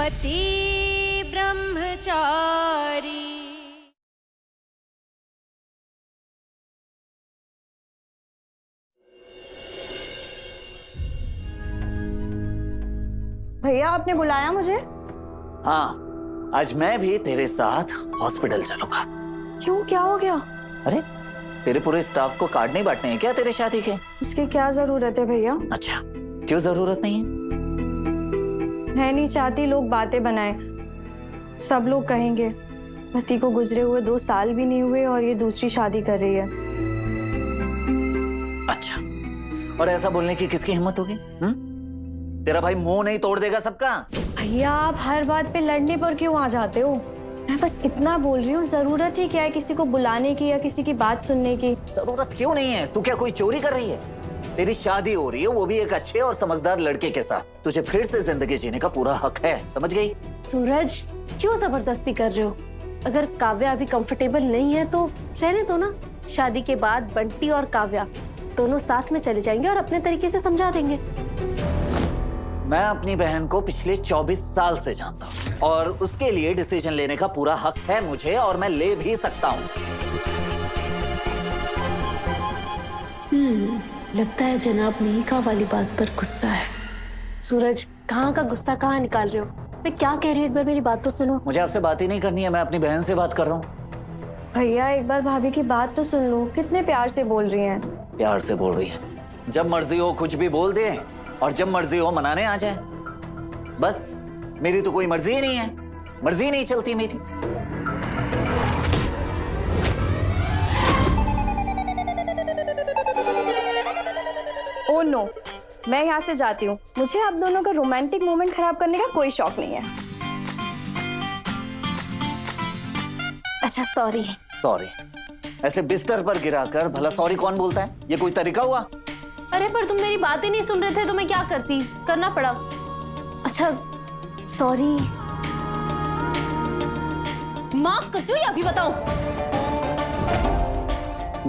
पति ब्रह्मचारी। भैया आपने बुलाया मुझे? हाँ, आज मैं भी तेरे साथ हॉस्पिटल चलूंगा। क्यों, क्या हो गया? अरे तेरे पूरे स्टाफ को कार्ड नहीं बांटने हैं क्या तेरे शादी के? उसकी क्या जरूरत है भैया? अच्छा, क्यों जरूरत नहीं है? मैं नहीं चाहती लोग बातें बनाएं। सब लोग कहेंगे पति को गुजरे हुए 2 साल भी नहीं हुए और ये दूसरी शादी कर रही है। अच्छा, और ऐसा बोलने की किसकी हिम्मत होगी? तेरा भाई मुंह नहीं तोड़ देगा सबका? भैया आप हर बात पे लड़ने पर क्यों आ जाते हो? मैं बस इतना बोल रही हूँ, जरूरत ही क्या है किसी को बुलाने की या किसी की बात सुनने की? जरूरत क्यों नहीं है? तू क्या कोई चोरी कर रही है? तेरी शादी हो रही है, वो भी एक अच्छे और समझदार लड़के के साथ। तुझे फिर से जिंदगी जीने का पूरा हक है, समझ गई? सूरज, क्यों जबरदस्ती कर रहे हो? अगर काव्या अभी कंफर्टेबल नहीं है तो रहने दो ना। शादी के बाद बंटी और काव्या दोनों साथ में चले जाएंगे और अपने तरीके से समझा देंगे। मैं अपनी बहन को पिछले 24 साल से जानता हूँ और उसके लिए डिसीजन लेने का पूरा हक है मुझे, और मैं ले भी सकता हूँ। लगता है जनाब मेहिका वाली बात पर गुस्सा है। सूरज, कहाँ का गुस्सा कहाँ निकाल रहे हो? मैं क्या कह रही हूँ, एक बार मेरी बात तो सुनो। मुझे आपसे बात ही नहीं करनी है, मैं अपनी बहन से बात कर रहा हूँ। भैया एक बार भाभी की बात तो सुन लो, कितने प्यार से बोल रही हैं। प्यार से बोल रही है? जब मर्जी हो कुछ भी बोल दे और जब मर्जी हो मनाने आ जाए। बस मेरी तो कोई मर्जी ही नहीं है, मर्जी ही नहीं चलती मेरी। ओह नो, मैं यहाँ से जाती हूँ। मुझे आप दोनों का रोमांटिक मोमेंट खराब करने का कोई शौक नहीं है। अच्छा सॉरी। सॉरी? ऐसे बिस्तर पर गिराकर भला सॉरी कौन बोलता है? ये कोई तरीका हुआ? अरे पर तुम मेरी बात ही नहीं सुन रहे थे तो मैं क्या करती, करना पड़ा। अच्छा सॉरी। माफ करती हो या अभी बताऊं?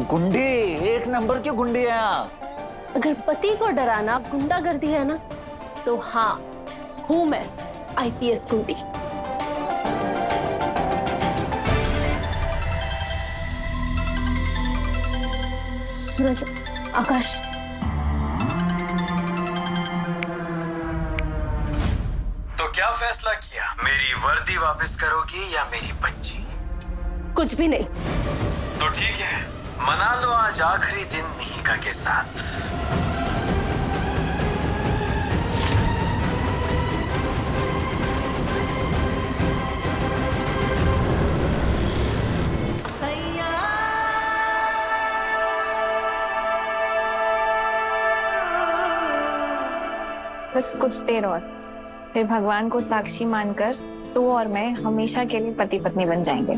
गुंडी, एक नंबर की गुंडी है आप। अगर पति को डराना गुंडागर्दी है ना, तो हाँ हूं मैं IPS गुंडी। सूरज, आकाश, तो क्या फैसला किया? मेरी वर्दी वापस करोगी या मेरी बच्ची? कुछ भी नहीं। तो ठीक है, मना लो आज आखिरी दिन मिहिका के साथ। बस कुछ देर और, फिर भगवान को साक्षी मानकर तू और मैं हमेशा के लिए पति पत्नी बन जाएंगे।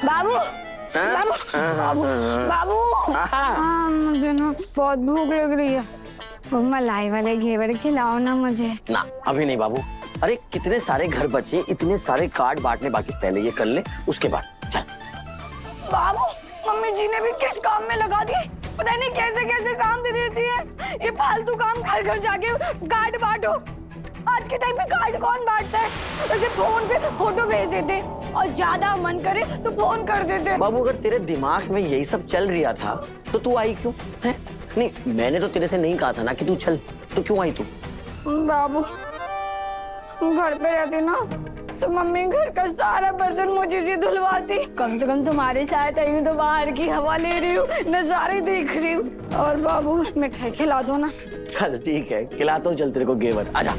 बाबू, बाबू, बाबू, बाबू, हाँ मुझे ना बहुत भूख लग रही है। वो मलाई वाले घेवर खिलाओ ना मुझे। ना अभी नहीं बाबू। अरे कितने सारे घर बचे, इतने सारे कार्ड बांटने बाकी, पहले ये कर ले उसके बाद चल। बाबू, मम्मी जी ने भी किस काम में लगा दी, पता नहीं कैसे कैसे काम दे देती है। ये फालतू काम घर घर जाके कार्ड बांटो। आज के टाइम में कार्ड कौन बांटता है? वैसे फोन पे फोटो भेज देते और ज्यादा मन करे तो फोन कर देते। बाबू अगर तेरे दिमाग में यही सब चल रहा था तो तू आई क्यों है? नहीं मैंने तो तेरे से नहीं कहा था ना कि तू चल, तो क्यों आई तू? बाबू घर पे रहती ना तो मम्मी घर का सारा बर्तन मुझे से धुलवाती। कम से कम तुम्हारे साथ आई हूँ तो बाहर की हवा ले रही हूँ, नजारे देख रही हूँ। और बाबू मिठाई खिला दो ना। चल ठीक है, खिलाता हूँ, चल तेरे को घेवर, आजा।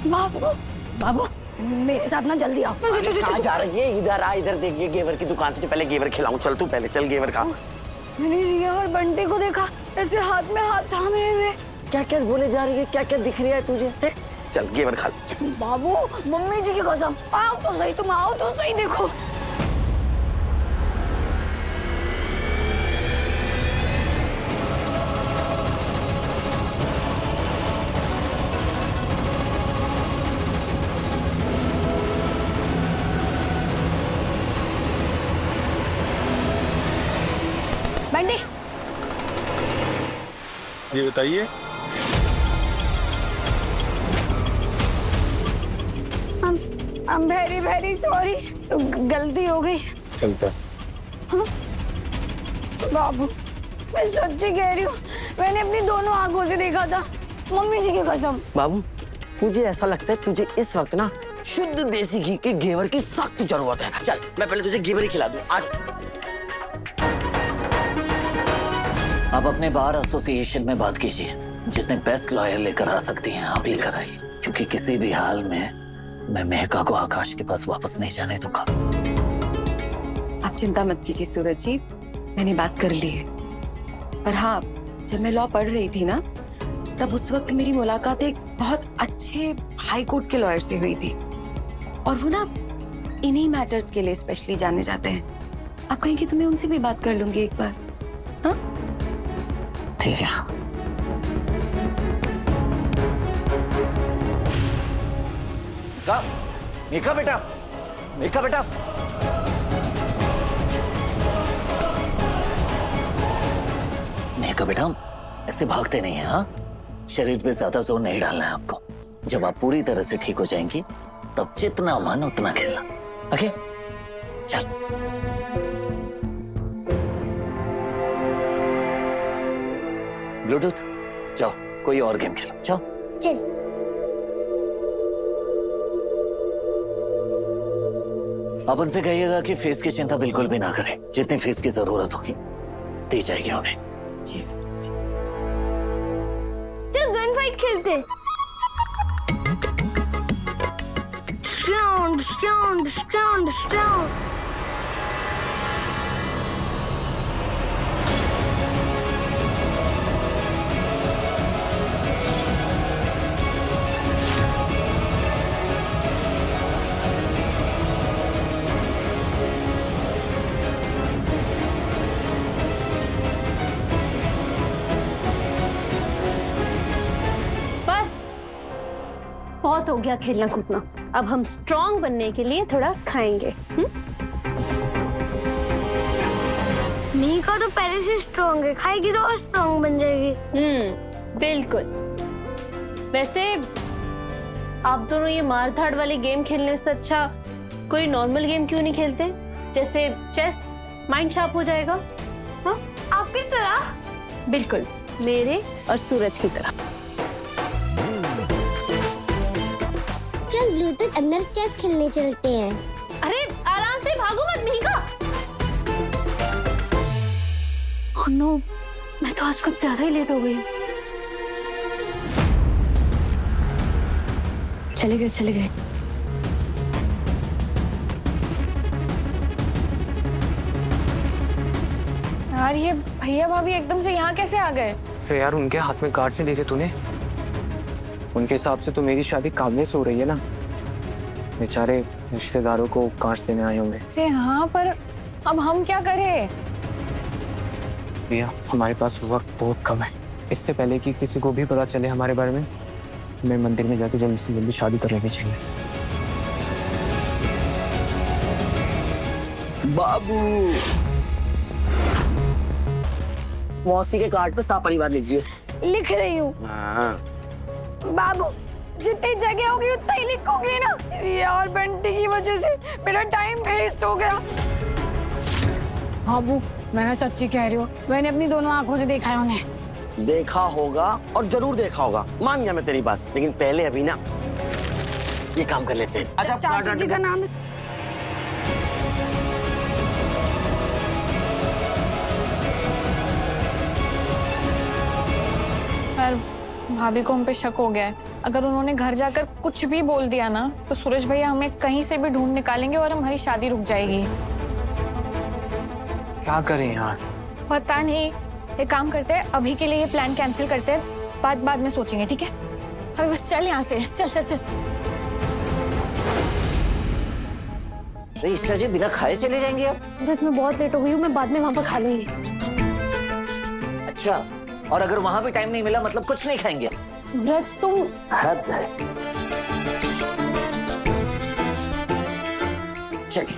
बाबू, बाबू मेरे साथ ना जल्दी आओ। कहाँ जा रही है? इधर आ, इधर देखिए घेवर की दुकान, तुझे पहले घेवर खिलाऊं। चल तू पहले चल घेवर खा। मैंने रिया और बंटी को देखा ऐसे हाथ में हाथ थामे हुए। क्या क्या बोले जा रही है, क्या क्या दिख रहा है तुझे है? चल घेवर खा। बाबू मम्मी जी की कसम, आओ तो सही, तुम आओ तो सही, देखो। जी बताइए। I'm very very sorry, गलती हो गई। चलता। बाबू मैं सच्ची कह रही हूँ, मैंने अपनी दोनों आंखों से देखा था, मम्मी जी की कसम। बाबू मुझे ऐसा लगता है तुझे इस वक्त ना शुद्ध देसी घी के घेवर की सख्त जरूरत है। चल मैं पहले तुझे घेवर ही खिला दूं आज। आप अपने बार एसोसिएशन में बात कीजिए, जितने बेस्ट लॉयर लेकर आ सकती हैं आप लेकर आइए, क्योंकि किसी भी हाल में मैं मेहका को आकाश के पास वापस नहीं जाने दूंगा। आप चिंता मत कीजिए सूरज जी, मैंने बात कर ली है। पर हाँ, जब मैं लॉ पढ़ रही थी ना, तब उस वक्त मेरी मुलाकात एक बहुत अच्छे हाई कोर्ट के लॉयर से हुई थी, और वो ना इन्हीं मैटर्स के लिए स्पेशली जाने जाते हैं। आप कहेंगे तो मैं उनसे भी बात कर लूंगी एक बार। हाँ ठीक है। मेका बेटा, मेका बेटा, मेका बेटा, ऐसे भागते नहीं हैं। हाँ, शरीर पे ज्यादा जोर नहीं डालना है आपको। जब आप पूरी तरह से ठीक हो जाएंगी तब जितना मन उतना खेलना। ओके चल। ब्लूटूथ जाओ, कोई और गेम खेलो, जाओ। चल आप उनसे कहिएगा कि फीस की चिंता बिल्कुल भी ना करें, जितनी फीस की जरूरत होगी दी जाएगी उन्हें। जी सूरज जी। चल गन फाइट खेलते। Round, round, round, round. बस बहुत हो गया खेलना कूदना, अब हम स्ट्रांग बनने के लिए थोड़ा खाएंगे। मीका तो पहले से स्ट्रांग है, खाएगी तो और स्ट्रांग बन जाएगी। बिल्कुल। वैसे आप दोनों ये मारधाड़ वाले गेम खेलने से अच्छा कोई नॉर्मल गेम क्यों नहीं खेलते, जैसे चेस? माइंड शार्प हो जाएगा। हाँ आपकी तरह? बिल्कुल, मेरे और सूरज की तरह। चल ब्लूटूथ अंदर चेस खेलने चलते हैं। अरे आराम से, भागो मत मीका। ओह नो, मैं तो आज कुछ ज्यादा ही लेट हो गई। चले गए, चले गए। यार ये भैया भाभी एकदम से यहाँ कैसे आ गए? अरे यार उनके हाथ में कार्ड्स नहीं देखे तूने? उनके हिसाब से तो मेरी शादी कामने से हो रही है ना, बेचारे रिश्तेदारों को कार्ड्स देने आए होंगे। अरे हाँ, पर अब हम क्या करें? भैया हमारे पास वक्त बहुत कम है, इससे पहले कि किसी को भी पता चले हमारे बारे में, मैं मंदिर में जाके जल्दी से जल्दी शादी कर लेनी चाहिए। बाबू मौसी के कार्ड पे सा परिवार लिखिए। लिख रही हूँ। बाबू जितनी जगह होगी उतना ही लिखोगे ना। यार बंटी की वजह से मेरा टाइम वेस्ट हो गया। बाबू मैंने सच्ची कह रही हूँ, मैंने अपनी दोनों आंखों से देखा है उन्हें। देखा होगा और जरूर देखा होगा, मान गया मैं तेरी बात, लेकिन पहले अभी ना ये काम कर लेते हैं। अच्छा चाची जी का नाम है। भाभी को हम पे शक हो गया है। अगर उन्होंने घर जाकर कुछ भी बोल दिया ना, तो सूरज भैया हमें कहीं से भी ढूंढ निकालेंगे और हमारी शादी रुक जाएगी। क्या करें यार? पता नहीं, एक काम करते हैं, अभी के लिए ये प्लान कैंसिल करते हैं, बाद में सोचेंगे, ठीक है? अभी बस चल यहाँ से, चल चल चल। ईश्वर जी बिना खाए चले जाएंगे आप? सूरज मैं बहुत लेट हो गई हूँ, मैं बाद में वहाँ पर खा लूंगी। अच्छा, और अगर वहां भी टाइम नहीं मिला मतलब कुछ नहीं खाएंगे? सूरज तुम हद है। चलिए।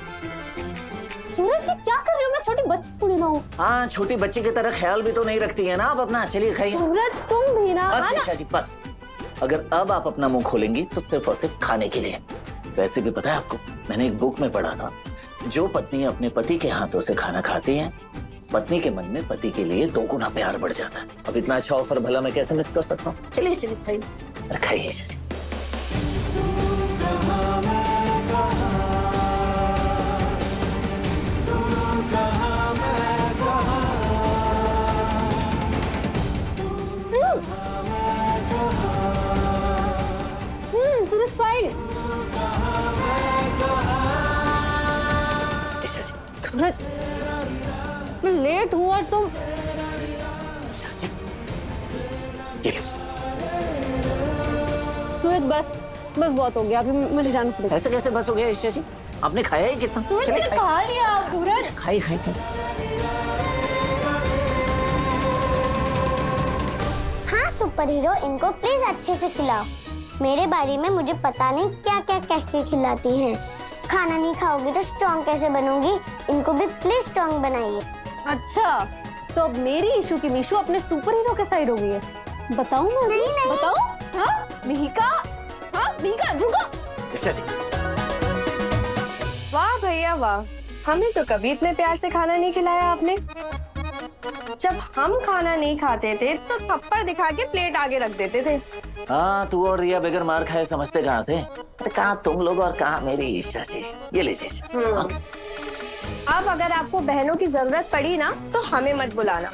सूरज ये क्या कर रहे हो? मैं छोटे छोटी बच्ची थोड़ी ना हूँ। हाँ, छोटी बच्ची की तरह ख्याल भी तो नहीं रखती है ना आप अपना। चलिए खाइए। सूरज तुम भी ना। बस ईशा जी बस। अगर अब आप अपना मुंह खोलेंगी तो सिर्फ और सिर्फ खाने के लिए। वैसे भी पता है आपको, मैंने एक बुक में पढ़ा था, जो पत्नी अपने पति के हाथों से खाना खाती है, पत्नी के मन में पति के लिए 2 गुना प्यार बढ़ जाता है। अब इतना अच्छा ऑफर भला मैं कैसे मिस कर सकता हूँ? चलिए चलिए खाइए। अरे खाइए ईशा जी। सूरज फाइन। ईशा जी। सूरज मैं लेट हुआ तुम। ईशा जी ये लीजिए। सूरज बस बहुत हो गया, अभी मुझे जाना पड़ेगा। ऐसे कैसे बस हो गया ईशा जी? आपने खाया ही कितना? सूरज मैंने खा लिया। सूरज खाई खाई खाई। हाँ सुपर हीरो, इनको प्लीज अच्छे से खिलाओ। मेरे बारे में मुझे पता नहीं क्या क्या कैसे खिलाती हैं। खाना नहीं खाओगी तो स्ट्रॉन्ग कैसे बनूंगी? इनको भी प्लीज स्ट्रॉन्ग बनाइए। अच्छा, तो अब मेरी ईशू की मीशू अपने सुपर हीरो के साइड हो गई है। बताऊं मैं? नहीं। बताऊं? हाँ मिहिका, हाँ मिहिका रुको। ईशा जी। वाह भैया वाह, हमें तो कभी इतने प्यार से खाना नहीं खिलाया आपने। जब हम खाना नहीं खाते थे तो थप्पड़ दिखा के प्लेट आगे रख देते थे। हाँ, तू और रिया बगैर मार खाए समझते कहाँ थे? अरे कहाँ तुम लोग और कहाँ मेरी ईशा जी। ये लीजिए ईशा जी। हाँ। अब अगर आपको बहनों की जरूरत पड़ी ना तो हमें मत बुलाना।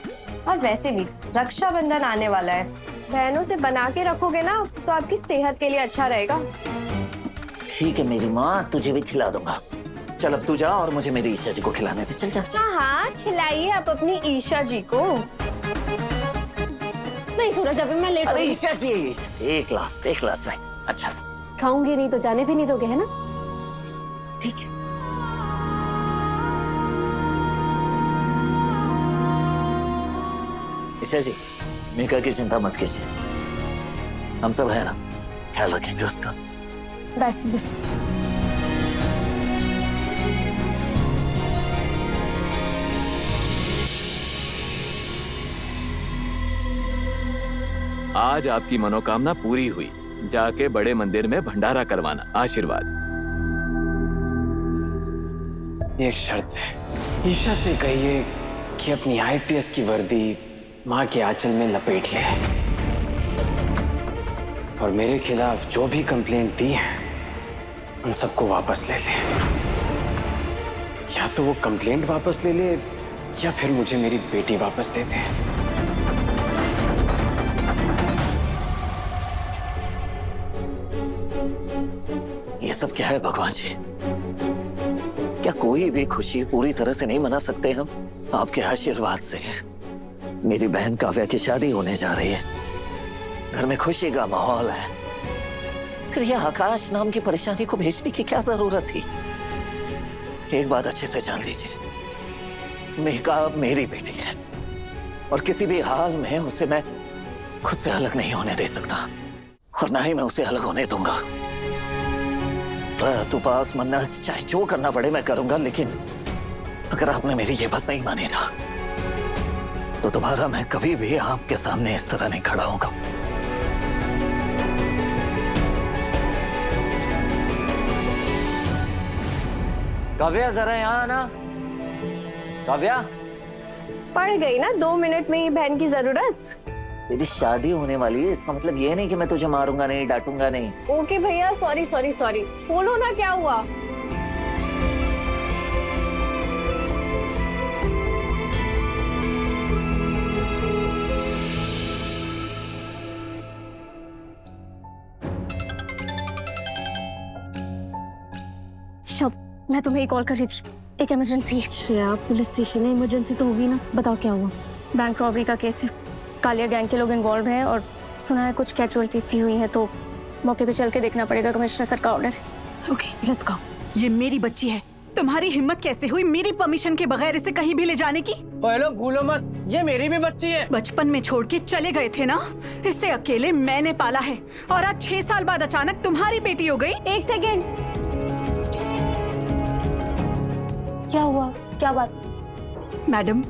और वैसे भी रक्षाबंधन आने वाला है, बहनों से बना के रखोगे ना तो आपकी सेहत के लिए अच्छा रहेगा। ठीक है मेरी माँ, तुझे भी खिला दूंगा। चल अब तू जा और मुझे मेरी ईशा जी को खिलाने दे। चल जा। हाँ खिलाइए आप अपनी ईशा जी को। नहीं सूरज, अभी मैं लेट अरे हो ईशा जी एक ग्लास में। अच्छा खाऊंगी नहीं तो जाने भी नहीं दोगे, है ना? ठीक है। ईशा जी, मीका की चिंता मत कीजिए, हम सब है ना, ख्याल रखेंगे उसका। बस बस। आज आपकी मनोकामना पूरी हुई। जाके बड़े मंदिर में भंडारा करवाना। आशीर्वाद। एक शर्त है, ईशा से कहिए कि अपनी आईपीएस की वर्दी माँ के आंचल में लपेट ले और मेरे खिलाफ जो भी कंप्लेंट दी है उन सबको वापस ले ले। या तो वो कंप्लेंट वापस ले ले या फिर मुझे मेरी बेटी वापस दे दे। ये सब क्या है भगवान जी? क्या कोई भी खुशी पूरी तरह से नहीं मना सकते हम? आपके आशीर्वाद से मेरी बहन काव्या की शादी होने जा रही है, घर में खुशी का माहौल है, फिर यह आकाश नाम की परेशानी को भेजने की क्या जरूरत थी? एक बात अच्छे से जान लीजिए, मेघा मेरी बेटी है और किसी भी हाल में उसे मैं खुद से अलग नहीं होने दे सकता और ना ही मैं उसे अलग होने दूंगा। व्रत उपास मन्नत चाहे जो करना पड़े मैं करूंगा, लेकिन अगर आपने मेरी ये बात नहीं मानी ना तो दोबारा मैं कभी भी आपके सामने इस तरह नहीं खड़ा होगा। काव्या जरा यहाँ आना। काव्या, पड़ गई ना 2 मिनट में ही बहन की जरूरत। तेरी शादी होने वाली है, इसका मतलब ये नहीं कि मैं तुझे मारूंगा नहीं, डांटूंगा नहीं। ओके भैया, सॉरी सॉरी सॉरी। बोलो ना क्या हुआ? मैं तुम्हें ही कॉल कर रही थी, एक इमरजेंसी है। श्रेया, पुलिस स्टेशन है, इमरजेंसी तो होगी ना? बताओ क्या हुआ? बैंक रॉबरी का केस है, कालिया गैंग के लोग इन्वॉल्व हैं और सुना है कुछ कैजुअलिटीज भी हुई हैं, तो मौके पे चल के देखना पड़ेगा। कमिश्नर सर का ऑर्डर है। Okay let's go. ये मेरी बच्ची है, तुम्हारी हिम्मत कैसे हुई मेरी परमिशन के बगैर इसे कहीं भी ले जाने की? हेलो, भूलो मत, ये मेरी भी बच्ची है। बचपन में छोड़ के चले गए थे ना, इसे अकेले मैंने पाला है और आज 6 साल बाद अचानक तुम्हारी बेटी हो गई। एक सेकेंड, क्या हुआ? क्या बात? मैडम,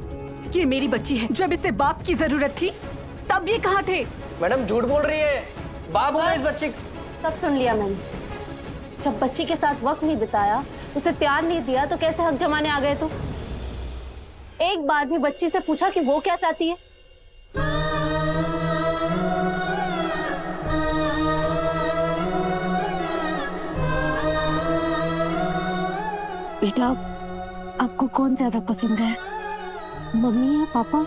ये मेरी बच्ची है। जब इसे बाप की जरूरत थी तब ये कहाँ थे? मैडम झूठ बोल रही है, बाप हूँ मैं इस बच्ची। सब सुन लिया मैंने। जब बच्ची के साथ वक्त नहीं बिताया, उसे प्यार नहीं दिया, तो कैसे हक जमाने आ गए? तो एक बार भी बच्ची से पूछा कि वो क्या चाहती है? बेटा, आपको कौन ज्यादा पसंद है, मम्मी या पापा?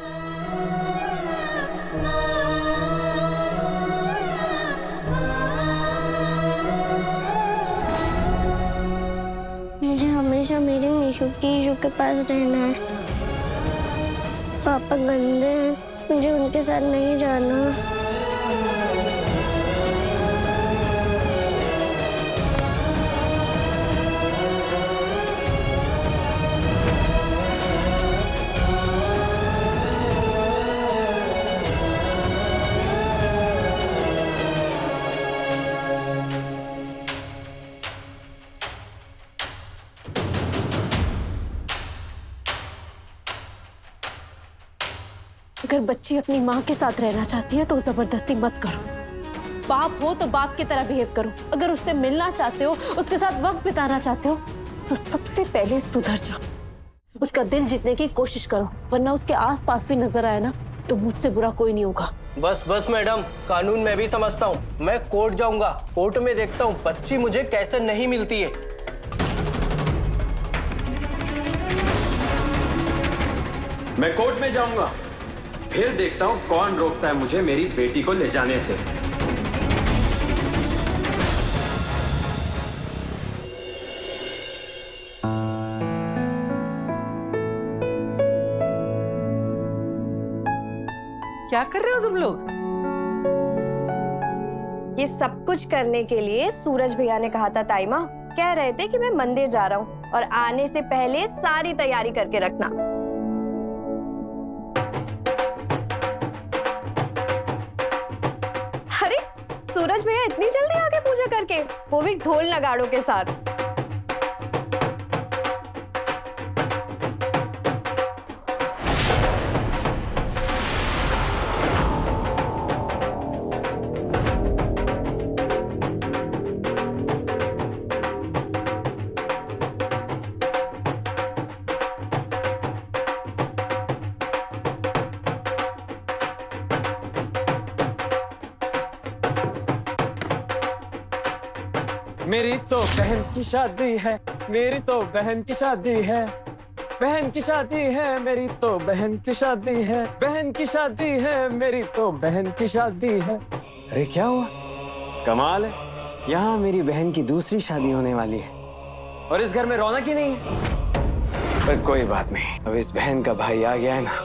मुझे हमेशा मेरे नीशू के पास रहना है। पापा गंदे हैं, मुझे उनके साथ नहीं जाना। अगर बच्ची अपनी माँ के साथ रहना चाहती है तो जबरदस्ती मत करो। बाप हो तो बाप की तरह बिहेव करो। अगर उससे मिलना चाहते हो, उसके साथ वक्त बिताना चाहते हो, तो सबसे पहले सुधर जाओ। उसका दिल जीतने की कोशिश करो, वरना उसके आसपास भी नजर आए ना तो मुझसे बुरा कोई नहीं होगा। बस बस मैडम, कानून मैं भी समझता हूँ। मैं कोर्ट जाऊंगा, कोर्ट में देखता हूँ बच्ची मुझे कैसे नहीं मिलती है। मैं कोर्ट में जाऊंगा, फिर देखता हूँ कौन रोकता है मुझे मेरी बेटी को ले जाने से। क्या कर रहे हो तुम लोग? ये सब कुछ करने के लिए सूरज भैया ने कहा था ताई माँ। कह रहे थे कि मैं मंदिर जा रहा हूँ और आने से पहले सारी तैयारी करके रखना। अरे सूरज भैया इतनी जल्दी आके पूजा करके, वो भी ढोल नगाड़ों के साथ। मेरी तो बहन की शादी है, मेरी तो बहन की शादी है, बहन की शादी है, मेरी तो बहन की शादी है, बहन की शादी है, मेरी तो बहन की शादी है। अरे क्या हुआ? कमाल है, यहाँ मेरी बहन की दूसरी शादी होने वाली है और इस घर में रौनक ही नहीं है। पर कोई बात नहीं, अब इस बहन का भाई आ गया है ना,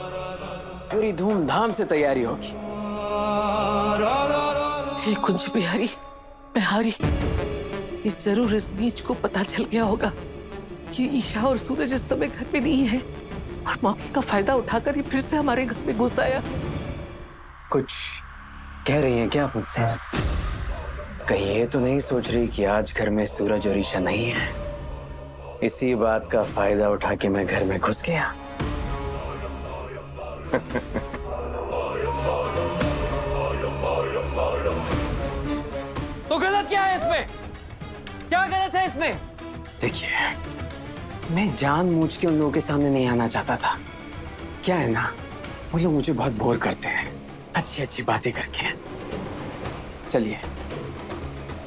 पूरी धूमधाम से तैयारी होगी। हे कुंज बिहारी, बिहारी, ये जरूर इस नीच को पता चल गया होगा कि ईशा और सूरज इस समय घर पे नहीं है और मौके का फायदा उठाकर ये फिर से हमारे घर में घुस आया। कुछ कह रही हैं क्या आप मुझसे? कहीं ये तो नहीं सोच रही कि आज घर में सूरज और ईशा नहीं है? इसी बात का फायदा उठा के मैं घर में घुस गया। तो गलत क्या है इसमें? क्या गलत है इसमें? देखिए, मैं जानबूझ के उन लोगों के सामने नहीं आना चाहता था। क्या है ना, वो लोग मुझे बहुत बोर करते हैं अच्छी अच्छी बातें करके। चलिए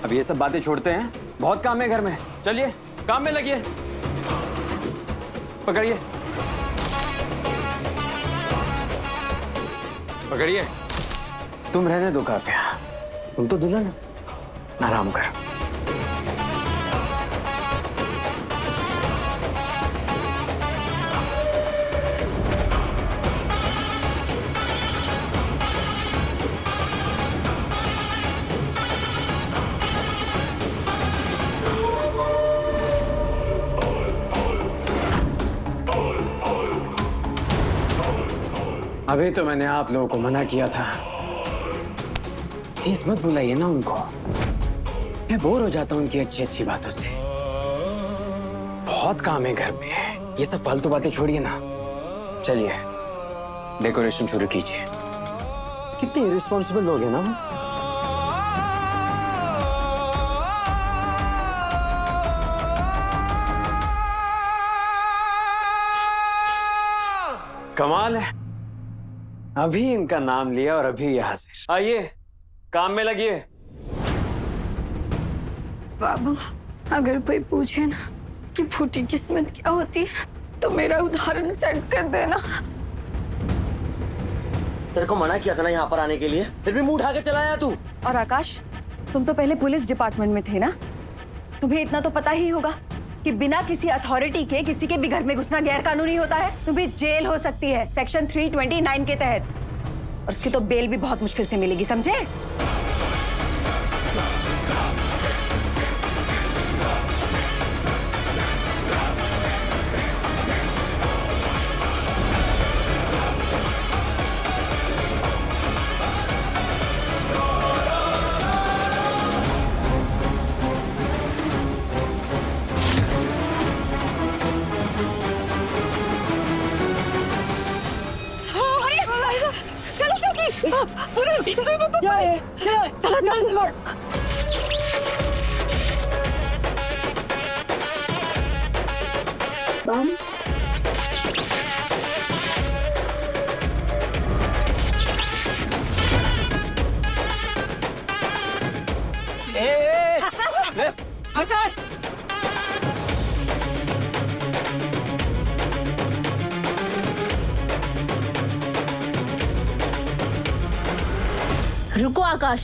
अब ये सब बातें छोड़ते हैं, बहुत काम है घर में। चलिए काम में लगिए। पकड़िए पकड़िए। तुम रहने दो काफिया, तुम तो दुल्हन हो, आराम कर। अभी तो मैंने आप लोगों को मना किया था, तेज मत बुलाइए ना उनको, मैं बोर हो जाता हूँ उनकी अच्छी अच्छी बातों से। बहुत काम है घर में, ये सब फालतू बातें छोड़िए ना, चलिए डेकोरेशन शुरू कीजिए। कितने इरिस्पॉन्सिबल लोग हैं ना हम। कमाल है, अभी इनका नाम लिया और अभी ये हाजिर। आइए काम में लगिए। बाबू, अगर कोई पूछे ना कि फूटी किस्मत क्या होती है तो मेरा उदाहरण सेट कर देना। तेरे को मना किया था ना यहाँ पर आने के लिए, फिर भी मुंह उठा के चला आया तू। और आकाश, तुम तो पहले पुलिस डिपार्टमेंट में थे ना, तुम्हें इतना तो पता ही होगा कि बिना किसी अथॉरिटी के किसी के भी घर में घुसना गैर कानूनी होता है। तुम्हें जेल हो सकती है सेक्शन 329 के तहत, और उसकी तो बेल भी बहुत मुश्किल से मिलेगी, समझे? रुको आकाश,